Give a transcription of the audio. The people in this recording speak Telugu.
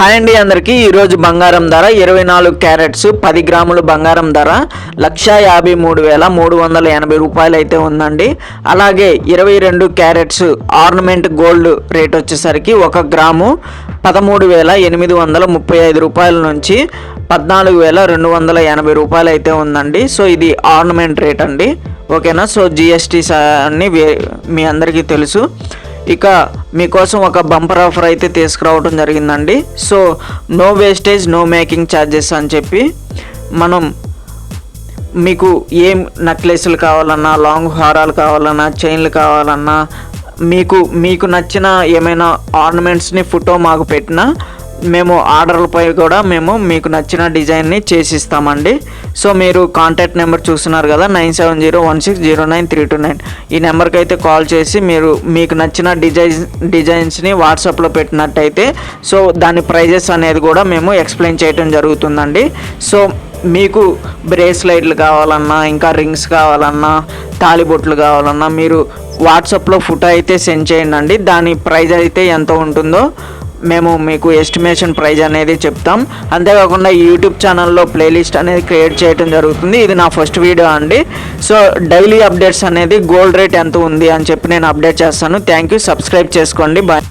హాయ్ అండి అందరికీ ఈరోజు బంగారం ధర 24 క్యారెట్స్ 10 గ్రాములు బంగారం ధర 1,53,380 రూపాయలు అయితే ఉందండి. అలాగే 22 క్యారెట్స్ ఆర్నమెంట్ గోల్డ్ రేట్ వచ్చేసరికి 1 గ్రాము 13,835 రూపాయల నుంచి 14,280 రూపాయలు అయితే ఉందండి. సో ఇది ఆర్నమెంట్ రేట్ అండి, ఓకేనా. సో జిఎస్టీస్ అన్ని మీ అందరికీ తెలుసు. ఇక మీకోసం ఒక బంపర్ ఆఫర్ అయితే తీసుకురావడం జరిగిందండి. So no wastage no making charges అని చెప్పి మనం మీకు ఏం నెక్లెస్లు కావాలన్నా, లాంగ్ హారాలు కావాలన్నా, చైన్లు కావాలన్నా, మీకు నచ్చిన ఏమైనా ఆర్నమెంట్స్ని ఫోటో మాకు పెట్టినా మేము ఆర్డర్లపై కూడా మేము మీకు నచ్చిన డిజైన్ని చేసిస్తామండి. సో మీరు కాంటాక్ట్ నెంబర్ చూస్తున్నారు కదా, 9701609329. ఈ నెంబర్కి అయితే కాల్ చేసి మీకు నచ్చిన డిజైన్స్ని వాట్సాప్లో పెట్టినట్టయితే సో దాని ప్రైజెస్ అనేది కూడా మేము ఎక్స్ప్లెయిన్ చేయడం జరుగుతుందండి. సో మీకు బ్రేస్లైట్లు కావాలన్నా, ఇంకా రింగ్స్ కావాలన్నా, తాళిబొట్లు కావాలన్నా మీరు వాట్సాప్లో ఫోటో అయితే సెండ్ చేయండి. దాని ప్రైజ్ అయితే ఎంత ఉంటుందో మేము మీకు ఎస్టిమేషన్ ప్రైజ్ అనేది చెప్తాం. అంతేకాకుండా ఈ యూట్యూబ్ ఛానల్లో ప్లేలిస్ట్ అనేది క్రియేట్ చేయడం జరుగుతుంది. ఇది నా ఫస్ట్ వీడియో అండి. సో డైలీ అప్డేట్స్ అనేది గోల్డ్ రేట్ ఎంత ఉంది అని చెప్పి నేను అప్డేట్ చేస్తాను. థ్యాంక్ యూ, సబ్స్క్రైబ్ చేసుకోండి. బాయ్.